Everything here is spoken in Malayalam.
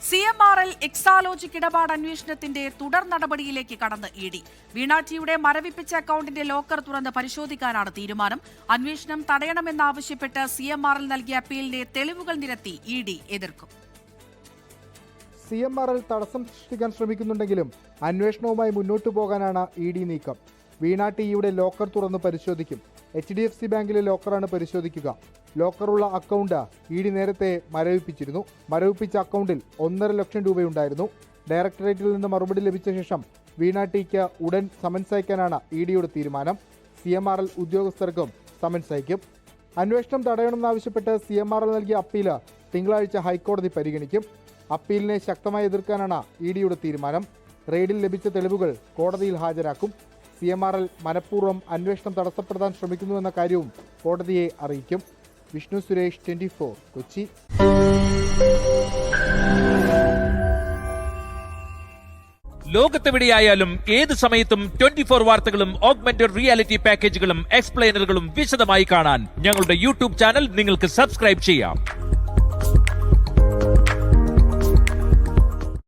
CMRL എക്സാലോജിക് ഇടപാട് അന്വേഷണത്തിന്റെ തുടർ നടപടിയിലേക്ക് കടന്ന് ഇഡി. വീണ ടിയുടെ മരവിപ്പിച്ച അക്കൗണ്ടിന്റെ ലോക്കർ തുറന്ന് പരിശോധിക്കാനാണ് തീരുമാനം. അന്വേഷണം തടയണമെന്നാവശ്യപ്പെട്ട് CMRL നൽകിയ അപ്പീലിനെ തെളിവുകൾ നിരത്തി ഇഡി എതിർക്കും. CMRL തടസ്സം സൃഷ്ടിക്കാൻ ശ്രമിക്കുന്നുണ്ടെങ്കിലും അന്വേഷണവുമായി മുന്നോട്ടു പോകാനാണ് ഇഡി നീക്കം. വീണ ടിയുടെ ലോക്കർ തുറന്ന് പരിശോധിക്കും. HDFC ബാങ്കിലെ ലോക്കറാണ് പരിശോധിക്കുക. ലോക്കറുള്ള അക്കൗണ്ട് ഇഡി നേരത്തെ മരവിപ്പിച്ചിരുന്നു. മരവിപ്പിച്ച അക്കൗണ്ടിൽ 1.5 ലക്ഷം രൂപയുണ്ടായിരുന്നു. ഡയറക്ടറേറ്റിൽ നിന്ന് മറുപടി ലഭിച്ച ശേഷം വീണ ടിക്ക് ഉടൻ സമൻസ് അയക്കാനാണ് ഇഡിയുടെ തീരുമാനം. CMRL ഉദ്യോഗസ്ഥർക്കും സമൻസ് അയക്കും. അന്വേഷണം തടയണമെന്നാവശ്യപ്പെട്ട് CMRL നൽകിയ അപ്പീൽ തിങ്കളാഴ്ച ഹൈക്കോടതി പരിഗണിക്കും. അപ്പീലിനെ ശക്തമായി എതിർക്കാനാണ് ഇഡിയുടെ തീരുമാനം. റെയ്ഡിൽ ലഭിച്ച തെളിവുകൾ കോടതിയിൽ ഹാജരാക്കും. CMRL മനഃപൂർവ്വം അന്വേഷണം തടസ്സപ്പെടുത്താൻ ശ്രമിക്കുന്നുവെന്ന കാര്യവും കോടതിയെ അറിയിക്കും. വിഷ്ണു സുരേഷ്, 24, കൊച്ചി. ലോകത്തെവിടെയായാലും ഏത് സമയത്തും 24 വാർത്തകളും ഓഗ്മെന്റഡ് റിയാലിറ്റി പാക്കേജുകളും എക്സ്പ്ലെയിനറുകളും വിശദമായി കാണാൻ ഞങ്ങളുടെ YouTube ചാനൽ നിങ്ങൾക്ക് സബ്സ്ക്രൈബ് ചെയ്യാം.